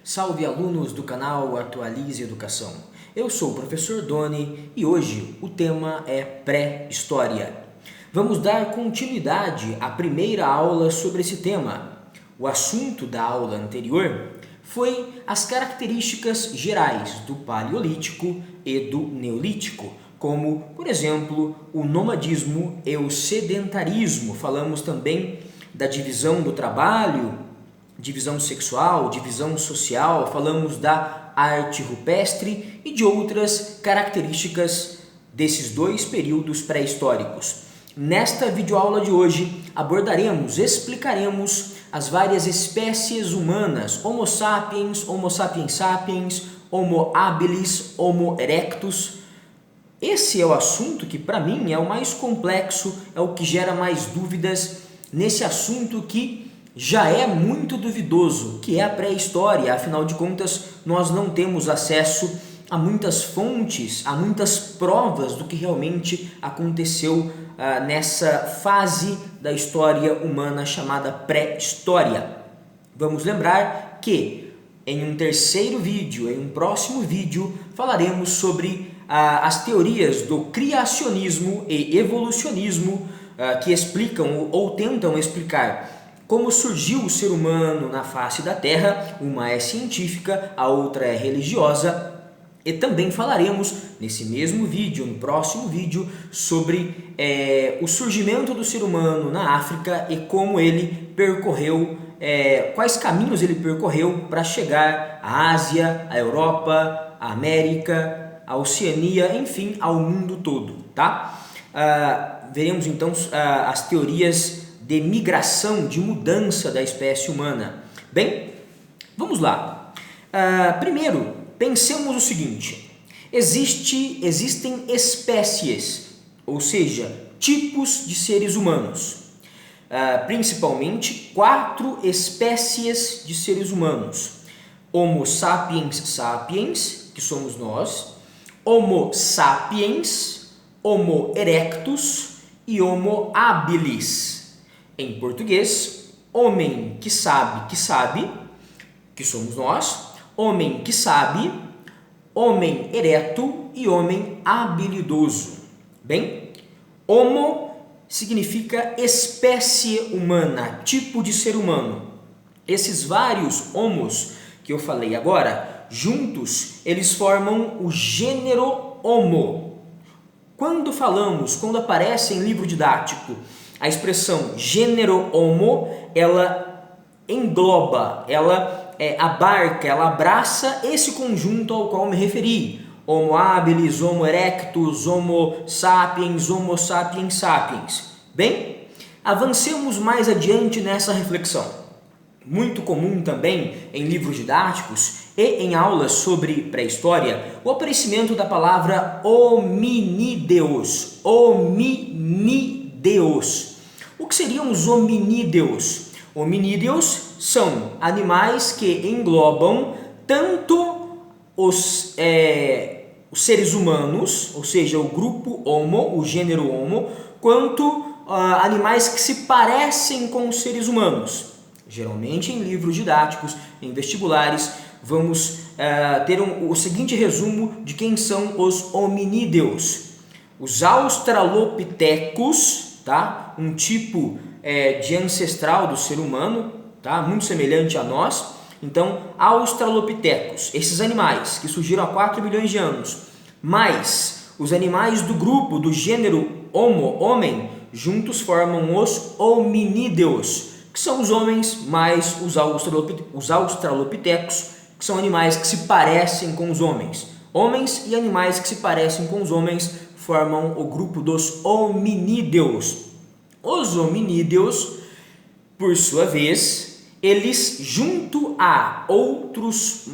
Salve alunos do canal Atualize Educação. Eu sou o professor Doni e hoje o tema é pré-história. Vamos dar continuidade à primeira aula sobre esse tema. O assunto da aula anterior foi as características gerais do Paleolítico e do Neolítico, como, por exemplo, o nomadismo e o sedentarismo. Falamos também da divisão do trabalho, divisão sexual, divisão social, falamos da arte rupestre e de outras características desses dois períodos pré-históricos. Nesta videoaula de hoje abordaremos, explicaremos as várias espécies humanas, Homo sapiens, Homo sapiens sapiens, Homo habilis, Homo erectus. Esse é o assunto que para mim é o mais complexo, é o que gera mais dúvidas nesse assunto que já é muito duvidoso, que é a pré-história. Afinal de contas, nós não temos acesso a muitas fontes, a muitas provas do que realmente aconteceu nessa fase da história humana chamada pré-história. Vamos lembrar que em um terceiro vídeo, em um próximo vídeo, falaremos sobre as teorias do criacionismo e evolucionismo que explicam ou tentam explicar como surgiu o ser humano na face da Terra. Uma é científica, a outra é religiosa. E também falaremos nesse mesmo vídeo, no próximo vídeo, sobre o surgimento do ser humano na África e como ele percorreu, quais caminhos ele percorreu para chegar à Ásia, à Europa, à América, à Oceania, enfim, ao mundo todo, tá? Veremos então as teorias de migração, de mudança da espécie humana. Bem, vamos lá. Primeiro, pensemos o seguinte: existem espécies, ou seja, tipos de seres humanos. Principalmente 4 espécies de seres humanos: Homo sapiens sapiens, que somos nós, Homo sapiens, Homo erectus e Homo habilis. Em português, homem que sabe, que somos nós, homem que sabe, homem ereto e homem habilidoso. Bem, homo significa espécie humana, tipo de ser humano. Esses vários homos que eu falei agora, juntos, eles formam o gênero Homo. Quando aparece em livro didático a expressão gênero Homo, ela engloba, ela abarca, ela abraça esse conjunto ao qual me referi: Homo habilis, Homo erectus, Homo sapiens sapiens. Bem, avancemos mais adiante nessa reflexão. Muito comum também em livros didáticos e em aulas sobre pré-história o aparecimento da palavra hominídeos. O que seriam os hominídeos? Hominídeos são animais que englobam tanto os seres humanos, ou seja, o grupo Homo, o gênero Homo, quanto animais que se parecem com os seres humanos. Geralmente em livros didáticos, em vestibulares, vamos ter o seguinte resumo de quem são os hominídeos: os australopitecos, tá? Um tipo de ancestral do ser humano, tá? Muito semelhante a nós. Então, australopitecos, esses animais que surgiram há 4 milhões de anos, mais os animais do grupo, do gênero Homo, homem, juntos formam os hominídeos, que são os homens mais os australopitecos, que são animais que se parecem com os homens. Homens e animais que se parecem com os homens formam o grupo dos hominídeos. Os hominídeos, por sua vez, eles, junto a outros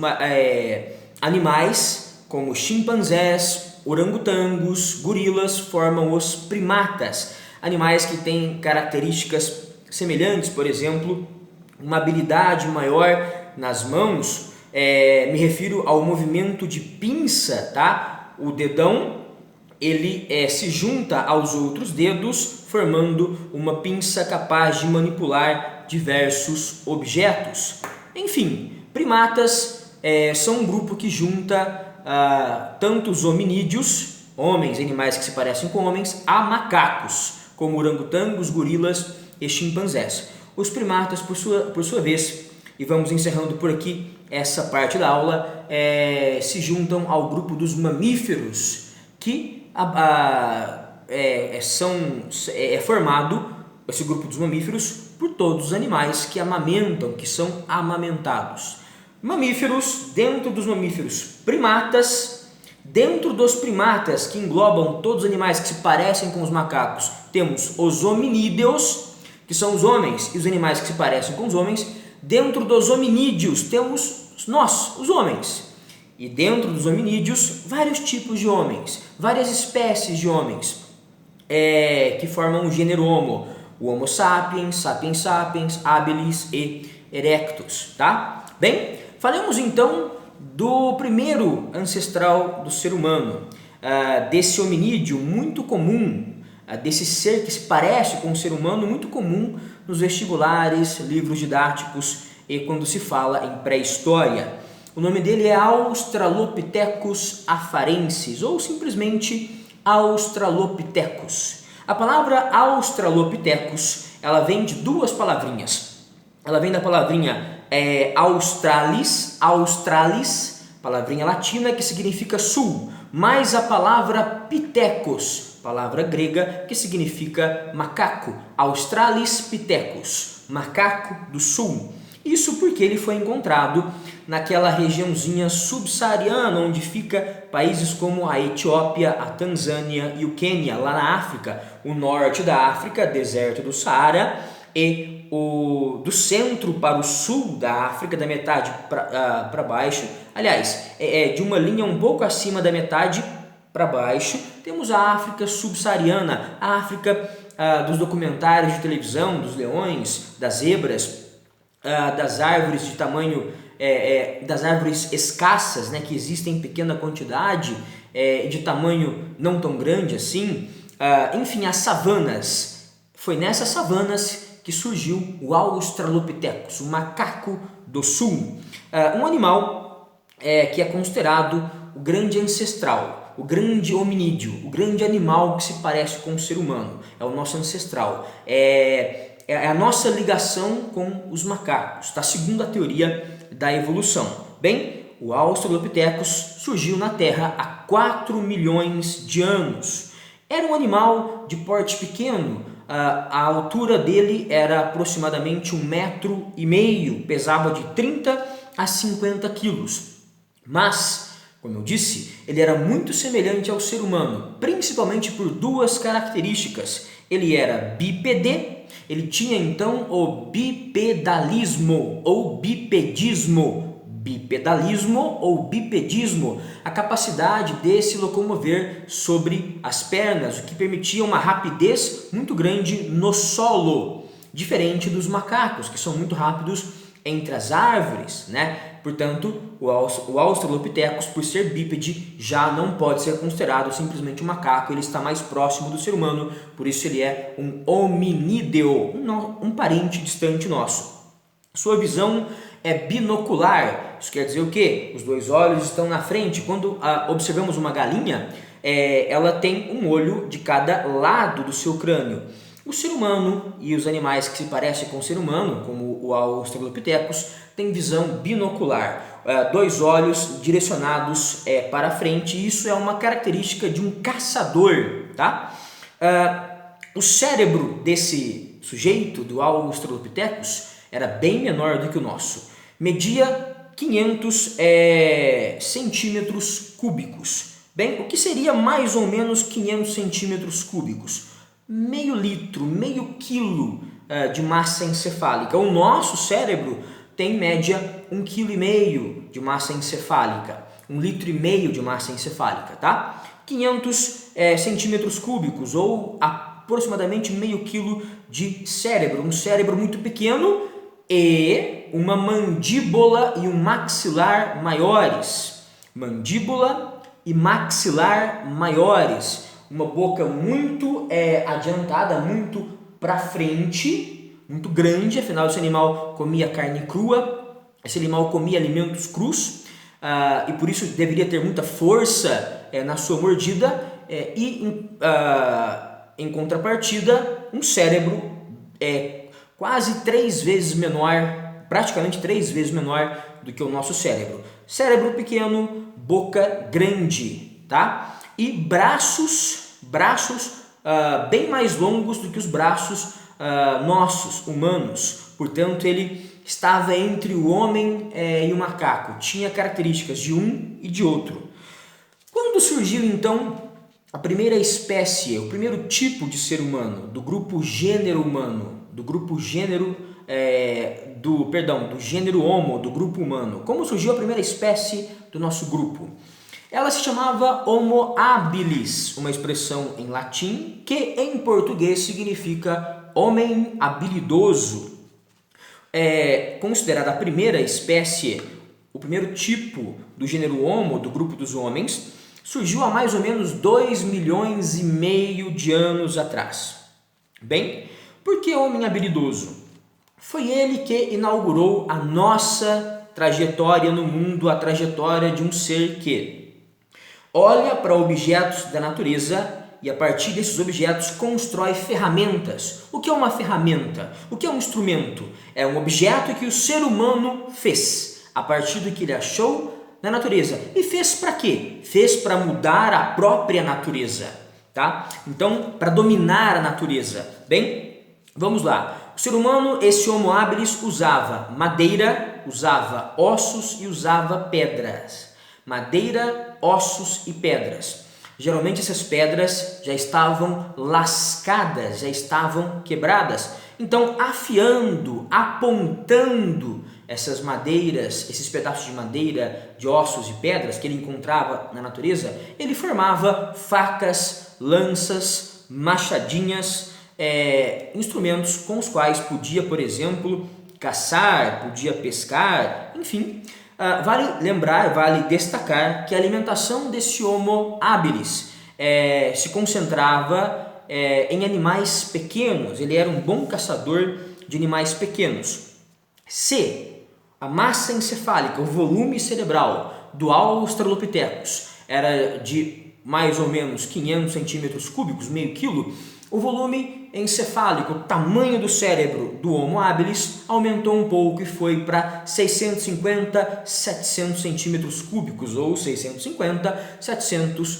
animais, como chimpanzés, orangotangos, gorilas, formam os primatas. Animais que têm características semelhantes, por exemplo, uma habilidade maior nas mãos. Me refiro ao movimento de pinça, tá? O dedão, ele se junta aos outros dedos, formando uma pinça capaz de manipular diversos objetos. Enfim, primatas são um grupo que junta tanto os hominídeos, homens, animais que se parecem com homens, a macacos, como orangotangos, gorilas e chimpanzés. Os primatas, por sua vez, e vamos encerrando por aqui essa parte da aula, se juntam ao grupo dos mamíferos, que é formado, esse grupo dos mamíferos, por todos os animais que amamentam, que são amamentados. Mamíferos, dentro dos mamíferos, primatas. Dentro dos primatas, que englobam todos os animais que se parecem com os macacos, temos os hominídeos, que são os homens e os animais que se parecem com os homens. Dentro dos hominídeos, temos nós, os homens. E dentro dos hominídeos, vários tipos de homens, várias espécies de homens, que formam o gênero Homo. O Homo sapiens, sapiens sapiens, habilis e erectus, tá? Bem, falemos então do primeiro ancestral do ser humano, desse hominídeo muito comum, desse ser que se parece com o ser humano, muito comum nos vestibulares, livros didáticos e quando se fala em pré-história. O nome dele é Australopithecus afarensis, ou simplesmente Australopithecus. A palavra Australopithecus, ela vem de duas palavrinhas. Ela vem da palavrinha australis, palavrinha latina que significa sul, mais a palavra pithecus, palavra grega que significa macaco, Australis pithecus, macaco do sul. Isso porque ele foi encontrado naquela regiãozinha subsaariana, onde fica países como a Etiópia, a Tanzânia e o Quênia, lá na África, o norte da África, deserto do Saara, e do centro para o sul da África, da metade para baixo, aliás, de uma linha um pouco acima da metade para baixo, temos a África subsaariana, a África dos documentários de televisão, dos leões, das zebras, das árvores de tamanho, das árvores escassas, né, que existem em pequena quantidade, de tamanho não tão grande assim, enfim, as savanas. Foi nessas savanas que surgiu o Australopithecus, o macaco do sul, um animal que é considerado o grande ancestral, o grande hominídeo, o grande animal que se parece com o ser humano, é o nosso ancestral, é a nossa ligação com os macacos, tá? Segundo a teoria da evolução. Bem, o Australopithecus surgiu na Terra há 4 milhões de anos. Era um animal de porte pequeno, a altura dele era aproximadamente 1,5 metros, pesava de 30 a 50 quilos. Mas, como eu disse, ele era muito semelhante ao ser humano, principalmente por duas características. Ele era bípede, ele tinha então o bipedalismo ou bipedismo. Bipedalismo ou bipedismo, a capacidade de se locomover sobre as pernas, o que permitia uma rapidez muito grande no solo, diferente dos macacos, que são muito rápidos entre as árvores, né? Portanto, o Australopithecus, por ser bípede, já não pode ser considerado simplesmente um macaco, ele está mais próximo do ser humano, por isso ele é um hominídeo, um parente distante nosso. Sua visão é binocular, isso quer dizer o quê? Os dois olhos estão na frente. Quando observamos uma galinha, ela tem um olho de cada lado do seu crânio. O ser humano e os animais que se parecem com o ser humano, como o Australopithecus, têm visão binocular, dois olhos direcionados para frente, e isso é uma característica de um caçador, tá? O cérebro desse sujeito, do Australopithecus, era bem menor do que o nosso. Media 500 centímetros cúbicos. Bem, o que seria mais ou menos 500 centímetros cúbicos? Meio litro, meio quilo de massa encefálica. O nosso cérebro tem em média 1,5 kg de massa encefálica. 1,5 litro de massa encefálica, tá? 500 centímetros cúbicos ou aproximadamente meio quilo de cérebro. Um cérebro muito pequeno e uma mandíbula e um maxilar maiores. Mandíbula e maxilar maiores. Uma boca muito adiantada, muito para frente, muito grande, afinal esse animal comia carne crua, esse animal comia alimentos crus, e por isso deveria ter muita força na sua mordida, em contrapartida, um cérebro quase 3 vezes menor, praticamente 3 vezes menor do que o nosso cérebro. Cérebro pequeno, boca grande, tá? E braços bem mais longos do que os braços nossos, humanos. Portanto, ele estava entre o homem e o macaco. Tinha características de um e de outro. Quando surgiu, então, a primeira espécie, o primeiro tipo de ser humano, do grupo gênero humano, do gênero Homo, do grupo humano? Como surgiu a primeira espécie do nosso grupo? Ela se chamava Homo habilis, uma expressão em latim que em português significa homem habilidoso. É considerada a primeira espécie, o primeiro tipo do gênero Homo, do grupo dos homens, surgiu há mais ou menos 2,5 milhões de anos atrás. Bem, por que homem habilidoso? Foi ele que inaugurou a nossa trajetória no mundo, a trajetória de um ser que olha para objetos da natureza e a partir desses objetos constrói ferramentas. O que é uma ferramenta? O que é um instrumento? É um objeto que o ser humano fez a partir do que ele achou na natureza. E fez para quê? Fez para mudar a própria natureza, tá? Então, para dominar a natureza. Bem, vamos lá. O ser humano, esse Homo habilis, usava madeira, usava ossos e usava pedras. Madeira, ossos e pedras. Geralmente essas pedras já estavam lascadas, já estavam quebradas. Então, afiando, apontando essas madeiras, esses pedaços de madeira, de ossos e pedras que ele encontrava na natureza, ele formava facas, lanças, machadinhas, instrumentos com os quais podia, por exemplo, caçar, podia pescar, enfim. Vale lembrar, vale destacar que a alimentação desse Homo habilis se concentrava em animais pequenos. Ele era um bom caçador de animais pequenos. Se a massa encefálica, o volume cerebral do Australopithecus era de mais ou menos 500 centímetros cúbicos, meio quilo, o volume encefálico, o tamanho do cérebro do Homo habilis aumentou um pouco e foi para 650, 700 centímetros cúbicos ou 650, 700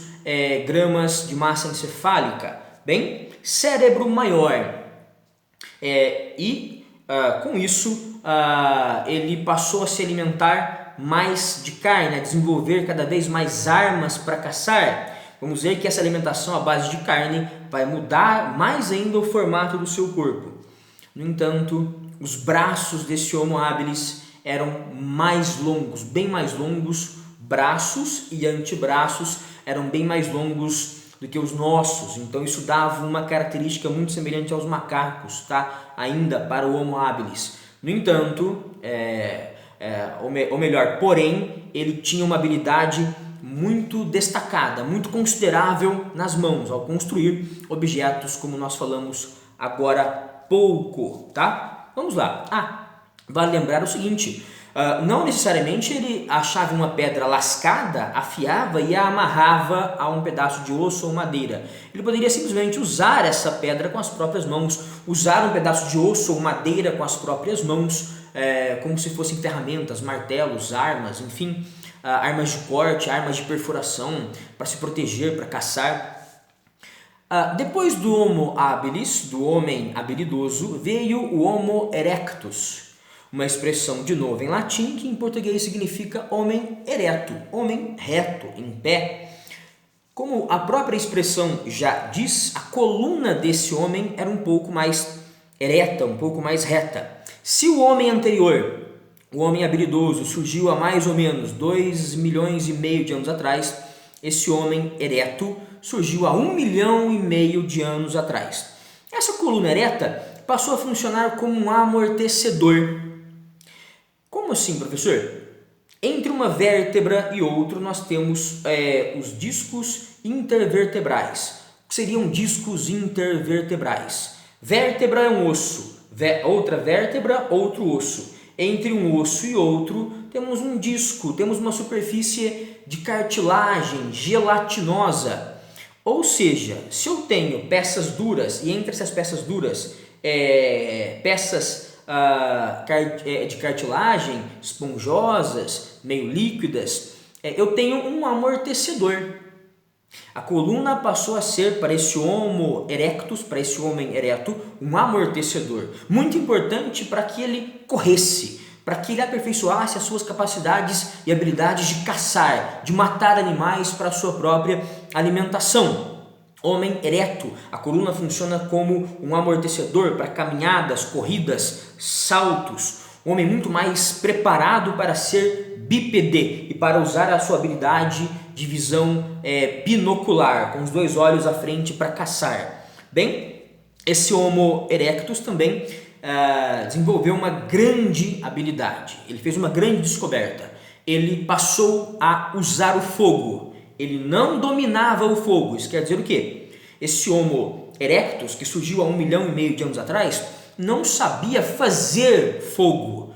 gramas de massa encefálica. Bem, cérebro maior. Com isso, ele passou a se alimentar mais de carne, a desenvolver cada vez mais armas para caçar. Vamos ver que essa alimentação à base de carne vai mudar mais ainda o formato do seu corpo. No entanto, os braços desse Homo habilis eram mais longos, bem mais longos. Braços e antebraços eram bem mais longos do que os nossos. Então isso dava uma característica muito semelhante aos macacos, tá? Ainda para o Homo habilis. No entanto, porém, ele tinha uma habilidade muito destacada, muito considerável nas mãos, ao construir objetos, como nós falamos agora há pouco, tá? Vamos lá. Vale lembrar o seguinte, não necessariamente ele achava uma pedra lascada, afiava e a amarrava a um pedaço de osso ou madeira. Ele poderia simplesmente usar essa pedra com as próprias mãos, usar um pedaço de osso ou madeira com as próprias mãos, como se fossem ferramentas, martelos, armas, enfim, armas de corte, armas de perfuração, para se proteger, para caçar. Depois do Homo habilis, do homem habilidoso, veio o Homo erectus, uma expressão de novo em latim que em português significa homem ereto, homem reto, em pé. Como a própria expressão já diz, a coluna desse homem era um pouco mais ereta, um pouco mais reta. Se o homem anterior, o homem habilidoso, surgiu há mais ou menos 2,5 milhões de anos atrás, esse homem ereto surgiu há 1,5 milhão de anos atrás. Essa coluna ereta passou a funcionar como um amortecedor. Como assim, professor? Entre uma vértebra e outra nós temos os discos intervertebrais. O que seriam discos intervertebrais? Vértebra é um osso, outra vértebra, outro osso. Entre um osso e outro temos um disco, temos uma superfície de cartilagem gelatinosa. Ou seja, se eu tenho peças duras e entre essas peças duras, peças de cartilagem esponjosas, meio líquidas, eu tenho um amortecedor. A coluna passou a ser, para esse Homo erectus, para esse homem ereto, um amortecedor. Muito importante para que ele corresse, para que ele aperfeiçoasse as suas capacidades e habilidades de caçar, de matar animais para a sua própria alimentação. Homem ereto, a coluna funciona como um amortecedor para caminhadas, corridas, saltos. Homem muito mais preparado para ser bípede e para usar a sua habilidade de visão binocular, com os dois olhos à frente para caçar. Bem, esse Homo erectus também desenvolveu uma grande habilidade, ele fez uma grande descoberta. Ele passou a usar o fogo. Ele não dominava o fogo. Isso quer dizer o quê? Esse Homo erectus, que surgiu há 1,5 milhão de anos atrás, não sabia fazer fogo,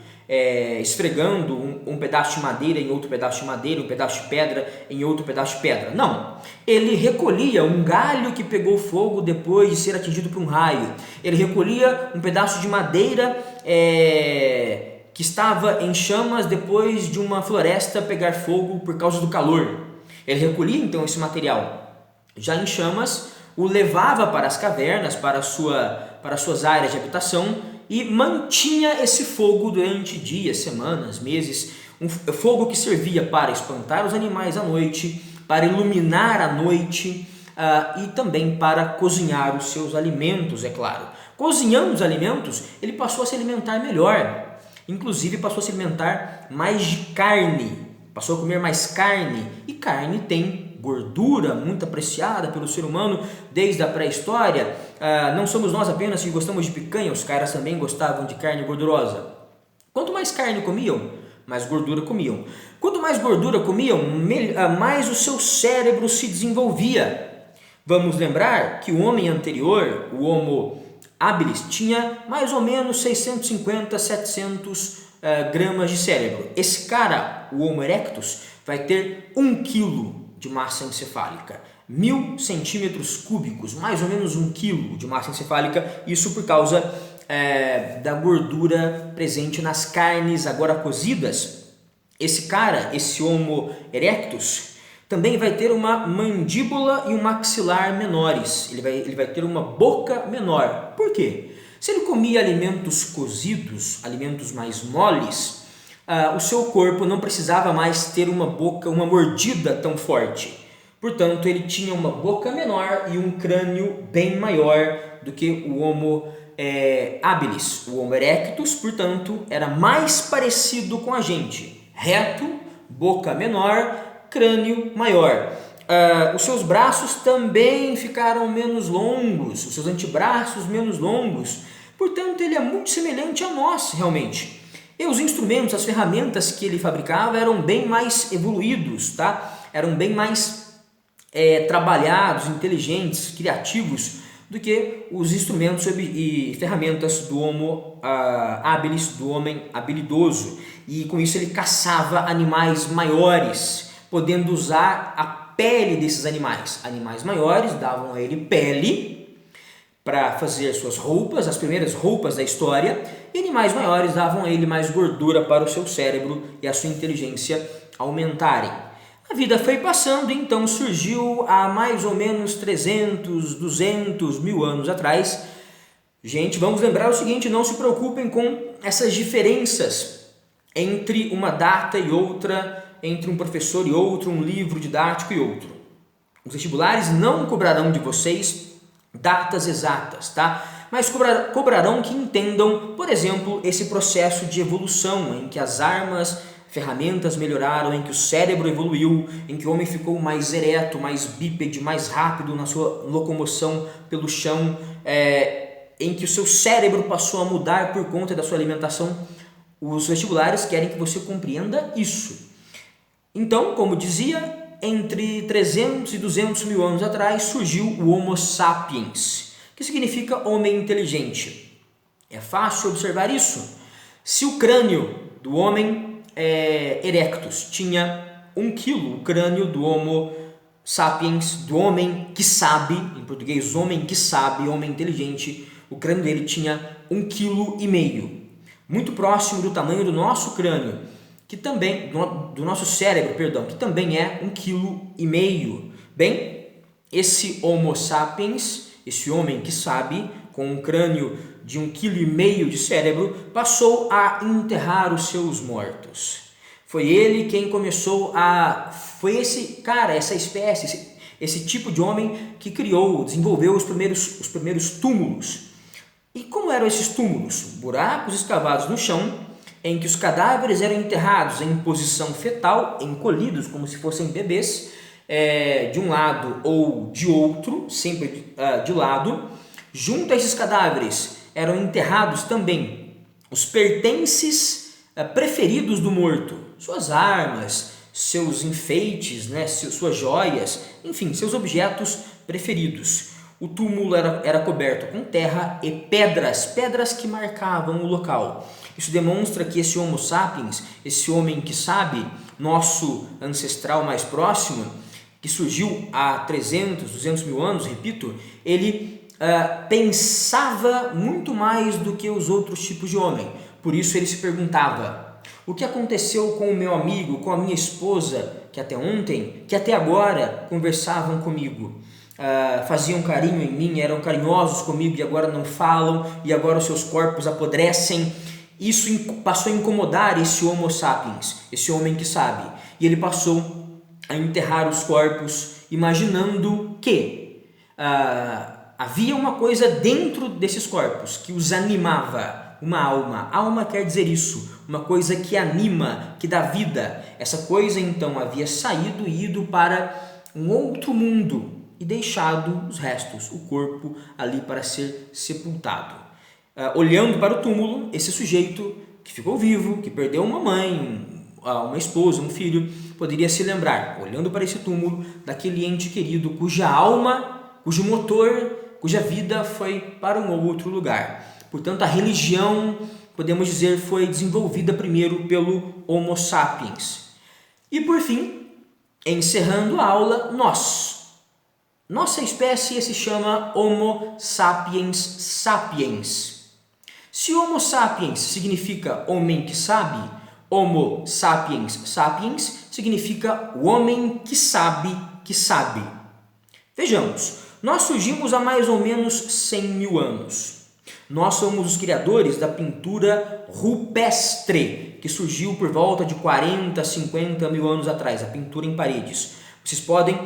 esfregando um pedaço de madeira em outro pedaço de madeira, um pedaço de pedra em outro pedaço de pedra. Não. Ele recolhia um galho que pegou fogo depois de ser atingido por um raio. Ele recolhia um pedaço de madeira que estava em chamas depois de uma floresta pegar fogo por causa do calor. Ele recolhia então esse material já em chamas, o levava para as cavernas, para as suas áreas de habitação e mantinha esse fogo durante dias, semanas, meses. Um fogo que servia para espantar os animais à noite, para iluminar a noite e também para cozinhar os seus alimentos, é claro. Cozinhando os alimentos, ele passou a se alimentar melhor, inclusive passou a se alimentar mais de carne. Passou a comer mais carne, e carne tem gordura muito apreciada pelo ser humano desde a pré-história. Não somos nós apenas que gostamos de picanha, os caras também gostavam de carne gordurosa. Quanto mais carne comiam, mais gordura comiam. Quanto mais gordura comiam, mais o seu cérebro se desenvolvia. Vamos lembrar que o homem anterior, o Homo habilis, tinha mais ou menos 650, 700 gramas de cérebro. Esse cara, o Homo erectus, vai ter 1 quilo de massa encefálica, 1.000 centímetros cúbicos, mais ou menos 1 quilo de massa encefálica, isso por causa da gordura presente nas carnes agora cozidas. Esse cara, esse Homo erectus, também vai ter uma mandíbula e um maxilar menores, ele vai ter uma boca menor. Por quê? Se ele comia alimentos cozidos, alimentos mais moles, o seu corpo não precisava mais ter uma boca, uma mordida tão forte. Portanto, ele tinha uma boca menor e um crânio bem maior do que o Homo habilis. O Homo erectus, portanto, era mais parecido com a gente. Reto, boca menor, crânio maior. Os seus braços também ficaram menos longos, os seus antebraços menos longos. Portanto, ele é muito semelhante a nós, realmente. E os instrumentos, as ferramentas que ele fabricava eram bem mais evoluídos, tá? Eram bem mais trabalhados, inteligentes, criativos do que os instrumentos e ferramentas do Homo habilis, do homem habilidoso. E com isso ele caçava animais maiores, podendo usar a pele desses animais. Animais maiores davam a ele pele para fazer suas roupas, as primeiras roupas da história, e animais maiores davam a ele mais gordura para o seu cérebro e a sua inteligência aumentarem. A vida foi passando, então surgiu há mais ou menos 300, 200 mil anos atrás. Gente, vamos lembrar o seguinte, não se preocupem com essas diferenças entre uma data e outra, entre um professor e outro, um livro didático e outro. Os vestibulares não cobrarão de vocês datas exatas, tá? Mas cobrarão que entendam, por exemplo, esse processo de evolução em que as armas, ferramentas melhoraram, em que o cérebro evoluiu, em que o homem ficou mais ereto, mais bípede, mais rápido na sua locomoção pelo chão, em que o seu cérebro passou a mudar por conta da sua alimentação. Os vestibulares querem que você compreenda isso. Então, como dizia, entre 300 e 200 mil anos atrás surgiu o Homo sapiens, que significa homem inteligente. É fácil observar isso. Se o crânio do homem erectus, tinha 1 quilo o crânio do Homo sapiens, do homem que sabe, em português, homem que sabe, homem inteligente. O crânio dele tinha 1,5 kg, muito próximo do tamanho do nosso crânio, que também, do nosso cérebro, perdão, que também é 1,5 kg. Bem, esse Homo sapiens, esse homem que sabe, com um crânio de 1,5 kg de cérebro, passou a enterrar os seus mortos. Foi ele quem começou foi esse cara, essa espécie, esse tipo de homem que desenvolveu os primeiros túmulos. E como eram esses túmulos? Buracos escavados no chão, em que os cadáveres eram enterrados em posição fetal, encolhidos como se fossem bebês, de um lado ou de outro, sempre de lado. Junto a esses cadáveres eram enterrados também os pertences preferidos do morto, suas armas, seus enfeites, suas joias, enfim, seus objetos preferidos. O túmulo era coberto com terra e pedras que marcavam o local. Isso demonstra que esse Homo sapiens, esse homem que sabe, nosso ancestral mais próximo, que surgiu há 300, 200 mil anos, repito, ele pensava muito mais do que os outros tipos de homem. Por isso ele se perguntava: o que aconteceu com o meu amigo, com a minha esposa, que até ontem, que até agora conversavam comigo, faziam carinho em mim, eram carinhosos comigo e agora não falam, e agora os seus corpos apodrecem. Isso passou a incomodar esse Homo sapiens, esse homem que sabe, e ele passou a enterrar os corpos, imaginando que havia uma coisa dentro desses corpos que os animava, uma alma. Alma quer dizer isso, uma coisa que anima, que dá vida. Essa coisa então havia saído e ido para um outro mundo e deixado os restos, o corpo ali para ser sepultado. Olhando para o túmulo, esse sujeito que ficou vivo, que perdeu uma mãe, uma esposa, um filho, poderia se lembrar, olhando para esse túmulo, daquele ente querido cuja alma, cujo motor, cuja vida foi para um outro lugar. Portanto, a religião, podemos dizer, foi desenvolvida primeiro pelo Homo sapiens. E por fim, encerrando a aula, nossa espécie se chama Homo sapiens sapiens. Se Homo sapiens significa homem que sabe, Homo sapiens sapiens significa o homem que sabe que sabe. Vejamos, nós surgimos há mais ou menos 100 mil anos. Nós somos os criadores da pintura rupestre, que surgiu por volta de 40, 50 mil anos atrás, a pintura em paredes. Vocês podem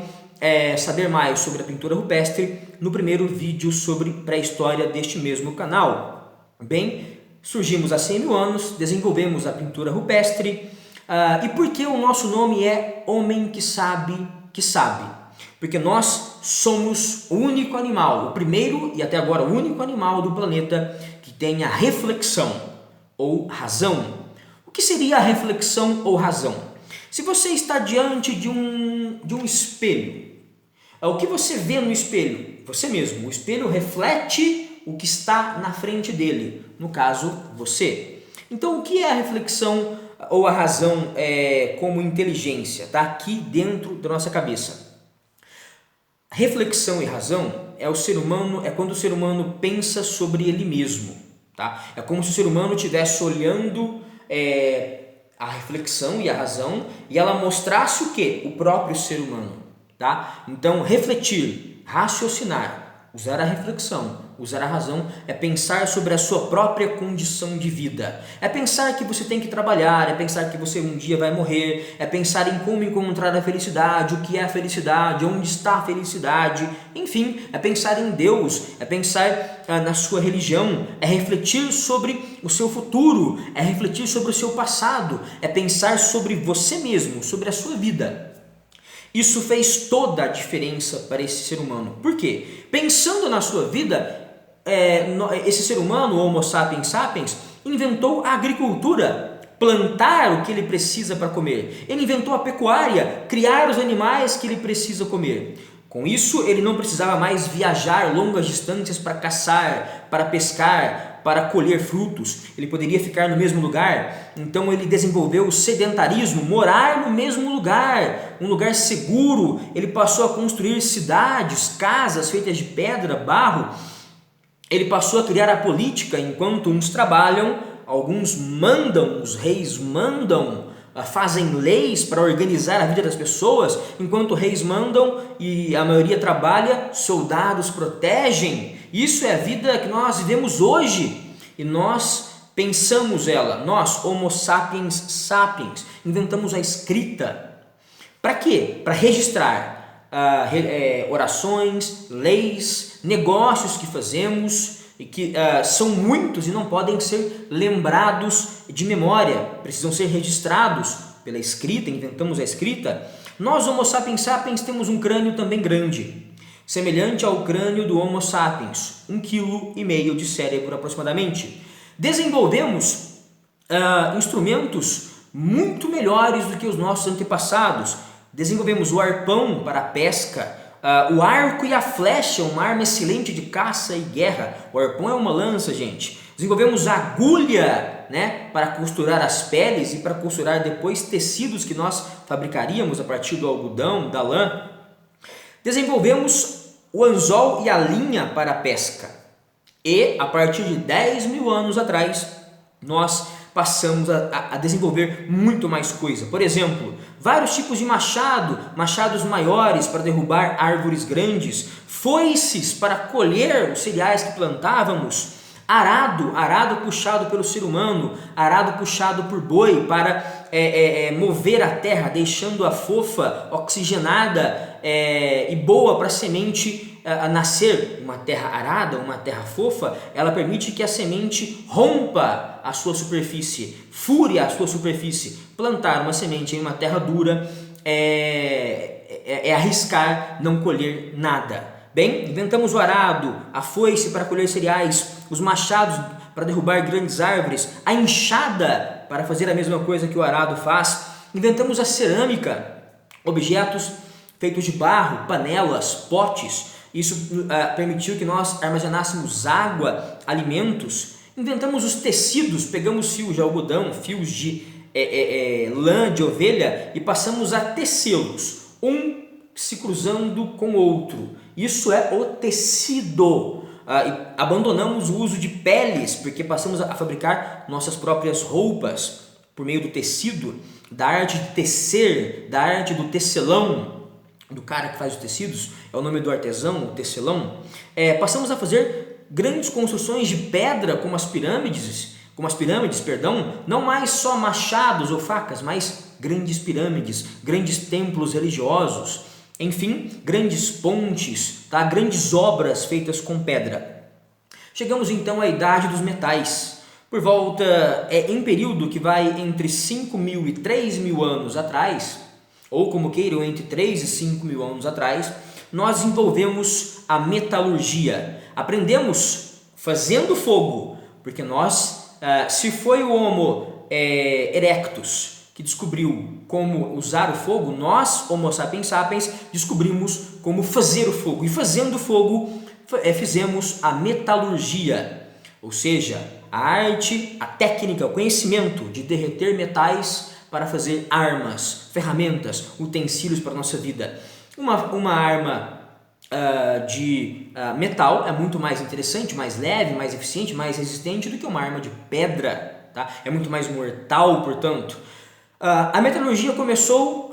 saber mais sobre a pintura rupestre no primeiro vídeo sobre pré-história deste mesmo canal. Bem, surgimos há 100 mil anos, desenvolvemos a pintura rupestre. E por que o nosso nome é Homem que Sabe que Sabe? Porque nós somos o único animal, o primeiro e até agora o único animal do planeta que tem a reflexão ou razão. O que seria a reflexão ou razão? Se você está diante de um espelho, o que você vê no espelho? Você mesmo. O espelho reflete o que está na frente dele, no caso, você. Então, o que é a reflexão ou a razão como inteligência? Está aqui dentro da nossa cabeça. Reflexão e razão é quando o ser humano pensa sobre ele mesmo. Tá? É como se o ser humano estivesse olhando a reflexão e a razão e ela mostrasse o quê? O próprio ser humano. Tá? Então, refletir, raciocinar, usar a reflexão, usar a razão é pensar sobre a sua própria condição de vida. É pensar que você tem que trabalhar, é pensar que você um dia vai morrer, é pensar em como encontrar a felicidade, o que é a felicidade, onde está a felicidade, enfim, é pensar em Deus, é pensar na sua religião, é refletir sobre o seu futuro, é refletir sobre o seu passado, é pensar sobre você mesmo, sobre a sua vida. Isso fez toda a diferença para esse ser humano. Por quê? Pensando na sua vida, esse ser humano, o Homo sapiens sapiens, inventou a agricultura, plantar o que ele precisa para comer. Ele inventou a pecuária, criar os animais que ele precisa comer. Com isso, ele não precisava mais viajar longas distâncias para caçar, para pescar, lugar para colher frutos, ele poderia ficar no mesmo lugar. Então ele desenvolveu o sedentarismo, morar no mesmo lugar, um lugar seguro. Ele passou a construir cidades, casas feitas de pedra, barro. Ele passou a criar a política. Enquanto uns trabalham, alguns mandam, os reis mandam, fazem leis para organizar a vida das pessoas. Enquanto reis mandam e a maioria trabalha, soldados protegem. Isso é a vida que nós vivemos hoje e nós pensamos ela. Nós, Homo sapiens sapiens, inventamos a escrita. Para quê? Para registrar orações, leis, negócios que fazemos e que são muitos e não podem ser lembrados de memória, precisam ser registrados pela escrita. Inventamos a escrita. Nós, Homo sapiens sapiens, temos um crânio também grande, semelhante ao crânio do Homo sapiens, 1,5 kg de cérebro aproximadamente. Desenvolvemos instrumentos muito melhores do que os nossos antepassados. Desenvolvemos o arpão para a pesca, o arco e a flecha, uma arma excelente de caça e guerra. O arpão é uma lança, gente. Desenvolvemos a agulha, né, para costurar as peles e para costurar depois tecidos que nós fabricaríamos a partir do algodão, da lã. Desenvolvemos o anzol e a linha para a pesca. E a partir de 10 mil anos atrás, nós passamos a desenvolver muito mais coisa. Por exemplo, vários tipos de machado, machados maiores para derrubar árvores grandes, foices para colher os cereais que plantávamos, arado puxado pelo ser humano, arado puxado por boi para mover a terra, deixando-a fofa, oxigenada e boa para a semente nascer. Uma terra arada, uma terra fofa, ela permite que a semente rompa a sua superfície, fure a sua superfície. Plantar uma semente em uma terra dura é arriscar não colher nada. Bem, inventamos o arado, a foice para colher cereais, os machados para derrubar grandes árvores, a enxada para fazer a mesma coisa que o arado faz. Inventamos a cerâmica, objetos feitos de barro, panelas, potes. Isso permitiu que nós armazenássemos água, alimentos. Inventamos os tecidos, pegamos fios de algodão, fios de lã de ovelha e passamos a tecê-los, um se cruzando com o outro. Isso é o tecido. Abandonamos o uso de peles, porque passamos a fabricar nossas próprias roupas por meio do tecido, da arte de tecer, da arte do tecelão, do cara que faz os tecidos, é o nome do artesão, o tecelão. Passamos a fazer grandes construções de pedra, como as pirâmides, não mais só machados ou facas, mas grandes pirâmides, grandes templos religiosos, enfim, grandes pontes, tá? Grandes obras feitas com pedra. Chegamos então à idade dos metais. Por volta, em período que vai entre 5.000 e 3.000 anos atrás, ou como queiram, entre 3 e 5.000 anos atrás, nós desenvolvemos a metalurgia. Aprendemos fazendo fogo, porque nós, se foi o Homo erectus que descobriu como usar o fogo, nós, Homo sapiens sapiens, descobrimos como fazer o fogo. E fazendo fogo, fizemos a metalurgia, ou seja, a arte, a técnica, o conhecimento de derreter metais para fazer armas, ferramentas, utensílios para a nossa vida. Uma arma de metal é muito mais interessante, mais leve, mais eficiente, mais resistente do que uma arma de pedra, tá? É muito mais mortal, portanto. A metalurgia começou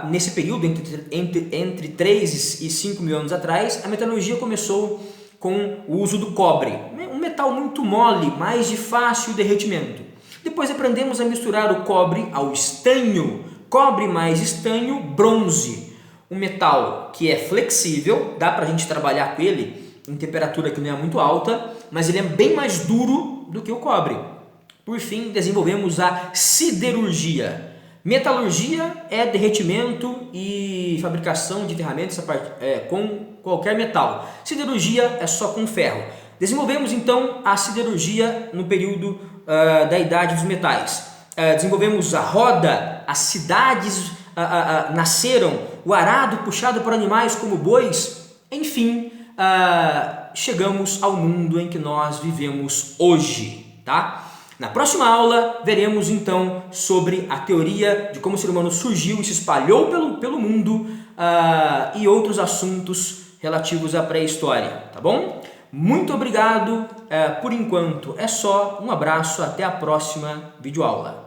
nesse período, entre 3 e 5.000 anos atrás. A metalurgia começou com o uso do cobre, um metal muito mole, mais de fácil derretimento. Depois aprendemos a misturar o cobre ao estanho, cobre mais estanho, bronze, um metal que é flexível, dá para a gente trabalhar com ele em temperatura que não é muito alta, mas ele é bem mais duro do que o cobre. Por fim, desenvolvemos a siderurgia. Metalurgia é derretimento e fabricação de ferramentas com qualquer metal. Siderurgia é só com ferro. Desenvolvemos então a siderurgia no período da idade dos metais. Desenvolvemos a roda, as cidades nasceram, o arado puxado por animais como bois. Enfim, chegamos ao mundo em que nós vivemos hoje, tá? Na próxima aula, veremos então sobre a teoria de como o ser humano surgiu e se espalhou pelo mundo e outros assuntos relativos à pré-história, tá bom? Muito obrigado, por enquanto é só, um abraço, até a próxima videoaula.